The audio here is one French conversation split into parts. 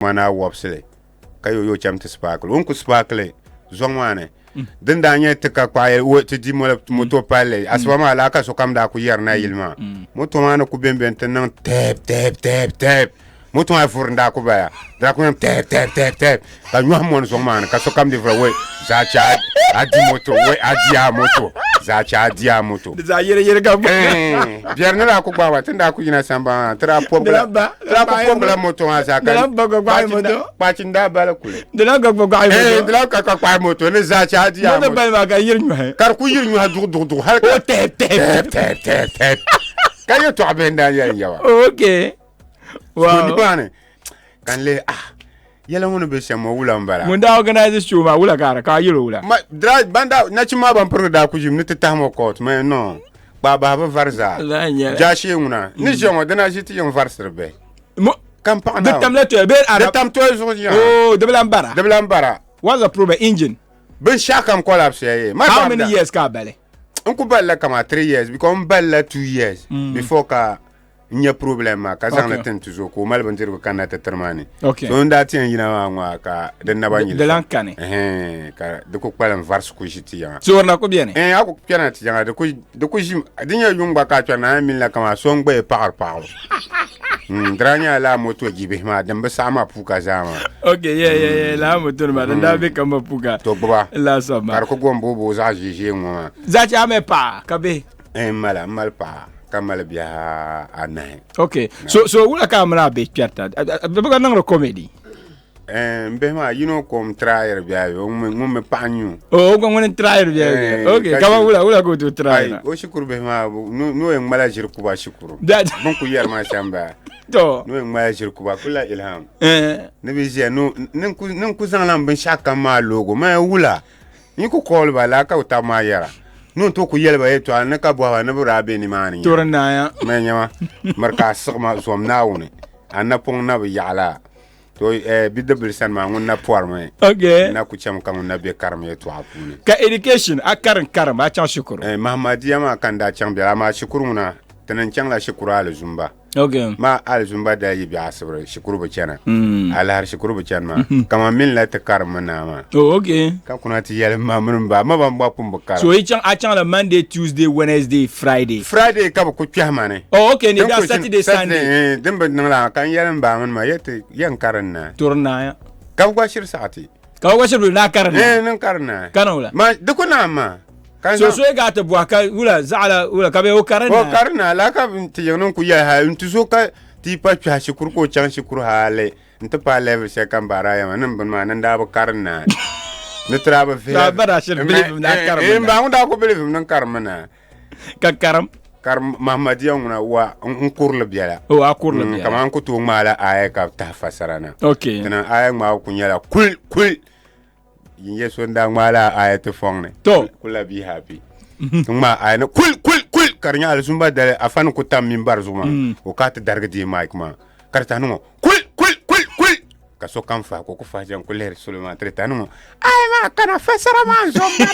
mana wopsle kayo yo cham te sparkle on ku sparkle zongwane den da nya te ka kwaye wo te di moto pale asbama la ka so kam da ku yerna yilma moto mana ku bemben te nan tep moto ay furnda ku baya da ku tep ka nyu mon zongman ka so kam de vra we za cha adi moto we adia moto za cha adia moto za yere ga bierna la ku bawa tanda ku yina samba tra pobla moto za ka moto pa chinda bala kule de la ga moto de la ka kwa moto ne za cha adia moto bal ma ga yir nyu he kar ku yir nyu ha du har tep kayo to abenda yawa okay wow ni bane kan le yela wono be shamo wula mbara mun da organize show ma wula kara ka yiro wula ma dra banda na chima ban pro da ku jim ni tamo court mais non baba ba varza ja shi nguna ni jongo dana shi ti yon varser be mo kampa de tam la to be ara de tam to zo ya oh de blambara what's the problem engine ben shakam collapse ye how many years ka bale on balla kama 3 years because on balla 2 years before ka nya problème ka zang na ten tuzo ko mal ban dirgo kan na termani so nda tien yina wa ka den na banyi de lankane ka de ko palam vars ko jiti ya so na ko bien ako piana ti janga de ko jim dinya yumba ka tana min la kama songbe par dranya la moto gibe ma dan ba sama puka zama yeah la moto ma dan da be kama puka to baba la sama kar ko gombo bo za jije ngwa za ti ame pa kabe mal pa kamal biya anai okay so wula kamera be pierta be ga nang comedy be ma kom trayer biya me panyu go ngone trayer biya okay kama wula go to trayer o shukuru be ma no en malajir kuba shukuru bon ku yer ma shamba to no en malajir kuba kula ilham ne be je no nin ku zanlan ben shaka ma logo ma wula ni ku kol bala ka uta ma yara non to ku yelba yeto an ka bo wa ne bura be ni mani torna ya me nyama marka sma som naawne an na pong na bi yala to bi de san ma ngun na porme okay na ku cham kan na be karme yeto apune ka education akaran karama chan shukuru mahamadiya ma kan da cham bi ma shukuru na tanan chang la shukuru al zumba okay ma al zumba da yi bi asbre shukuru ba chana al har shukuru ba chan ma kama min la ta karma na ma okay ka kuna ti yel ma mun ba ma ban ba pum ba kar so yi chang a chang la Monday Tuesday Wednesday Friday ka ba ku kyama ne okay ni da Saturday Sunday din ba nan la kan yelen ba mun ma yete yan karan na turna ya ka ba shir saati ka ba shir na karan nan karan na kana wala ma dukuna ma so ga ta buwa ka wula zala wula ka be o karna la ka ti yonon ku ya ha ntu so ka ti pa cha shukuru ko chan shukuru hale nta pa level se kan bara ya nan ban ma nan da ba karna ne traba fe da bara shir believe na karma ba nda ko believe nan karma na ka karam Mahamadiya nguna wa nkurle biala o akurle biala kama an ko to mala aya ka ta fasarana okay tana aya ma ku nyala kul yeso nda mala aya to fongne to kula bi happy ma aya kul karnya al zumba da afan ko tam min bar zuma o ka ta darga di mic ma karta no kul ka so kan fa ko fa jan kuler sulma treta no aya ma kana fasara ma zumba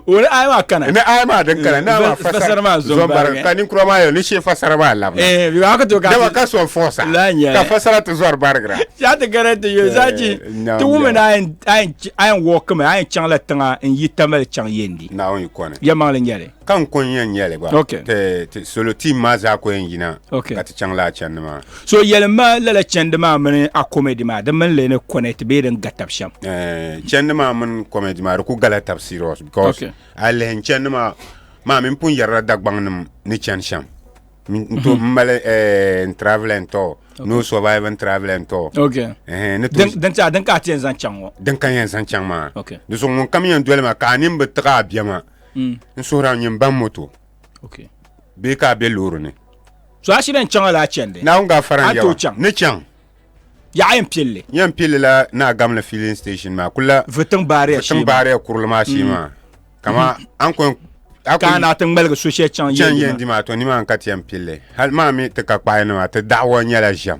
wala ay ma kana ne ay ma dan kana na ma fasara ma zombar kanin kuro ma yo ni she fasara ma lam bi wa ka to ka da ka so forsa ka fasara to zor bargra ya ta garante yo zaji to woman ay walk ma ay chang la tanga en yitamal chang yendi na on ko ne ya ma le nyale kan kon yen yele ba te solo team ma za ko yen yina ka ta chang la chan ma so yele ma la chand ma mun a comedy ma da man le ne connect be den gatab sham chand ma mun comedy ma ku gala tafsiros because alle chen ma min pun yarra dagbang ni chen sham to male traveling to no survive traveling to okay ne to dan ka ten zan chango dan kan yan san chang ma okay do so mon kamiyan dole ma kanin be tra biama so ra nyim ban moto okay be ka be luru ne so ashiren chango la chende na nga faran yawa ne chang ya yan pille la na gamla filling station ma kula vetang bare kurlma shi ma kama an ko kana tan melga social chan yendi ma to ni man katiyam pille hal ma mi te ka pa no te dawo nyala jam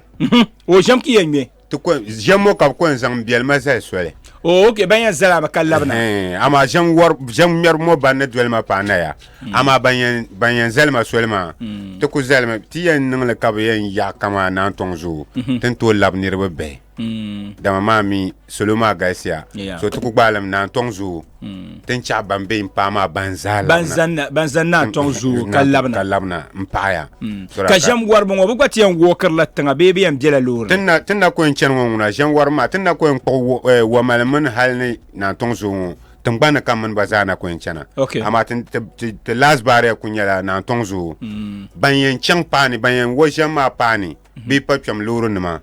o jam ki yeme to ko jamo ka ko zang biel ma sa swele okay banyan zalama kallabna ama jam mer mo banne dwelma pa na ya ama banyan zalma solma to ku zalma ti yan nang le kab yan ya kama nan tonzo ten to lab nirbe be dama mami soloma gaisia so to ku balam nan tonzo ten cha bambe pa ma banzan nan tonzo kallabna mpaya ka jam war bon bu kwati yan wokar la tanga bebe yan jela lor tinna ko en chen wona jam war ma tinna ko en wa malaman halni nan tonzo tangana kaman bazana ko en chana ama te las bare kunyala nan tonzo banyen chang pani banyen wo jama pani bi papam loro nima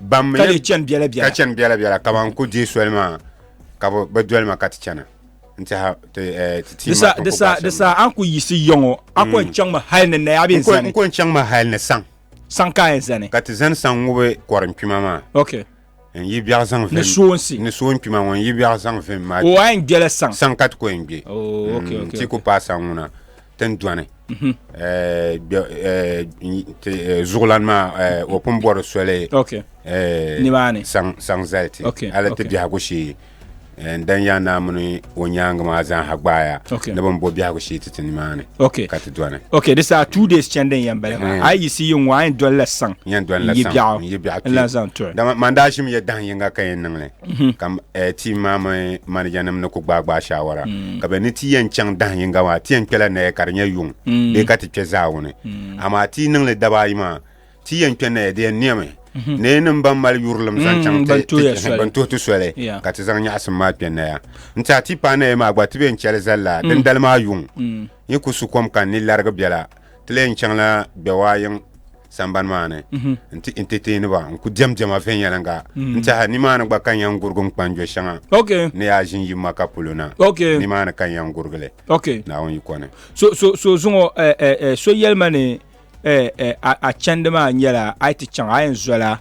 bam kali chen biela kaman ko di solma kabo badwelma katchana nta desa an ku yisi yongo akon chang ma halne na abin zane ko chang ma halne sang ka zane kat zan sang ngobe koram pimama en yi biya sang fe ne soon pima won yi biya sang fe ma o an gele sang kat ko en bi ti ko pa sang una ten douane zourlanma au pomboir soleil nimane sang zalti ala te biya go shi dan ya na mun wonyanga ma zan hagbaya da ban bo biya go shi titin mane kat douane this are 2 days chenden yambale ai si yin wa en dolla sang yan dolla sang yi biya la zan to da mandashim ya dan yinga kayen nan le kam ti mama man janam na ko gbagba shawara ka be ni ti yan chang dan yinga wa ti yan kala ne karnya yung be kat ke zawune ama ti nan le dabai ma ti yan kene de niame ne nan ban mal yurlum zan chang ban to sole ka ti zan ya asma penne ya nta ti pa ne ma gba ti ben chele zalla den dalma yung yi ku su kom kan ni larga biala tlen chang la be wayin samban mane nti ni ba ku jam afen yalanga nta ni mana gba kan yan gurgun panjo shanga ne ya jin yi maka puluna ni mana kan yan gurgule na on yi kone so zungo so yelmane a chandama nyala aiti chang ayen zola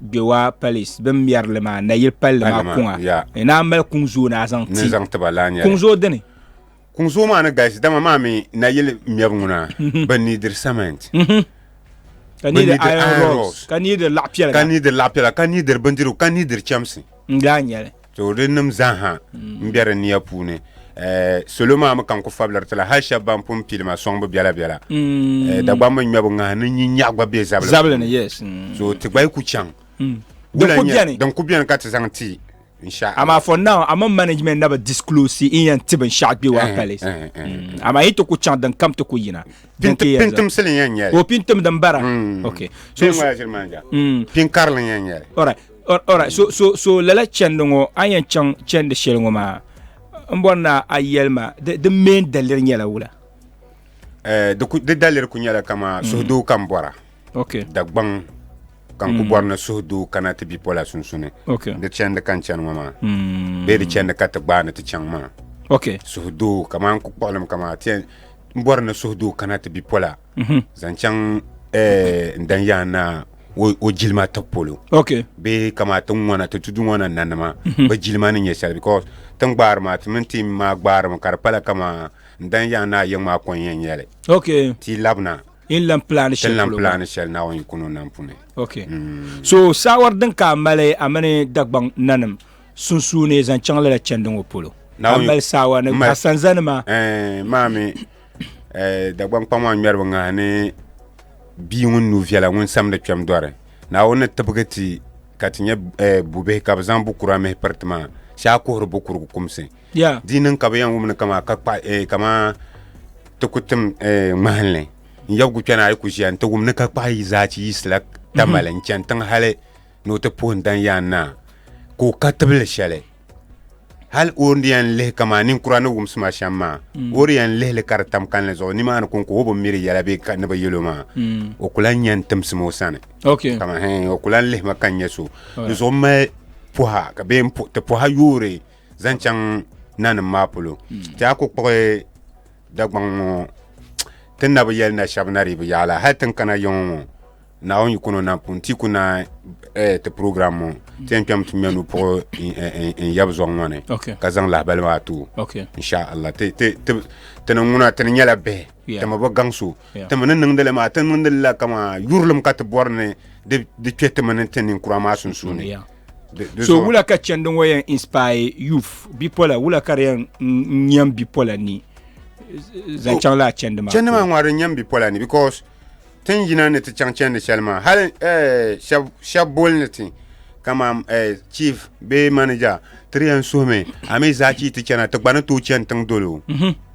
bewa police bem yarle ma na yil palle ma kunga na mal kunzo na zang ti zang tabala nya kunzo deni kunzo ma na guys dama mami na yil miernguna bani dir cement kanide iron rose kanide lapia kanide bandiru kanide chamsi nganyale to renum zaha mbere niya pune soloma ma kan ko fablar tala hasha bam pum pilma songbo biala da bam ma bo ngana ni nyagba be zabla yes so te bay ku chang donc ku bien kat zanti inshallah ama for now ama management never disclose in yan tiban shot be wa palace ama ito ku chang dan kam to ku yina pintum selin yan yare o pintum dan bara so ma jermanja pin karlan yan yare alright so lala chendongo ayan chang chende shelongo ma mbonna ayelma de main dalir nyala wula de dalir ku nyala kama sohdo kambora da gbang kan ku borna sohdo kana te bi pola sunsune de chende kan chan mama be de chende kat gbana te chang ma sohdo kama ku polam kama tien borna sohdo kana te bi pola zan chang ndan yana o jilma tapolo be kama tun wana to tudun wana nanama ba jilma ne yesal because tan gbar ma timinti ma gbar ma karpala kama ndan ya na yema kon yele ti labna in lam plan shell na won kuno nan pune so sawar din ka male amane dagbang nanam sunsune zan changla la chendon polo amal sawa na hasanzan ma mami dagbang pamwa merbo ngane bi won nu viala won samde cham dore na won tabgati katinya bube ka bazan bukura me departement sha ko ro bukuru kumse dinan ka bayan won kama ka kama to kutum mahalle yagu kana ay ku jian to won ka pa yi zaci isla tamalan can tan hale no to pon dan yana ko katable shale hal ondian le kama nin kurano gum sma shamma orian le kartam kan le zo ni man ko ko bo miri yala be kan ba yeloma o kulan yan tamsmo sane kama o kulan le makan yeso zo me poha ka be te poha yure zanchan nan mapulo ta ko ko dagban tan na ba yel na shabnari ba yala hatan kana yon na on yukuno na punti kuna te programme tiam tumenu pour en yabzo ngone kazang la balma tu inshallah te nguna te nyala be te ma ba gangsu te man nang dele ma te nang dele kama yurlum kat borne de chete man te nin kurama sun suni so wula ka chɛndi ŋɔ yɛn inspire youth bipola wula ka di yɛn nyam bipola ni zanchan la chɛndi maa chɛndi maa ŋɔri nyam bipola ni because tin yina ni ti chaŋ chɛndi shɛli maa hali shɛb boli ni ti kama chief bee manager ti di yɛn suhimi a mi zaa chi ti chɛna ti gba ni tooi chɛni tiŋ dolo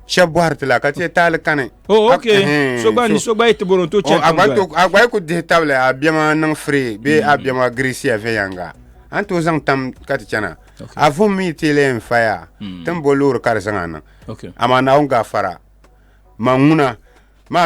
shɛb bɔhiri ti la ka ti taali kani so gba yi ti bɔrɔn to chɛni tiŋ dolo a gba yi ku dihi tabili a bɛma niŋ free bee a bɛma girisi a viɛnyɛŋga an to zaŋ tam ka ti chɛna a vum mi teele yɛn faya tin bo loori ka di zaŋ a niŋ ama naawuni gafara ma ŋuna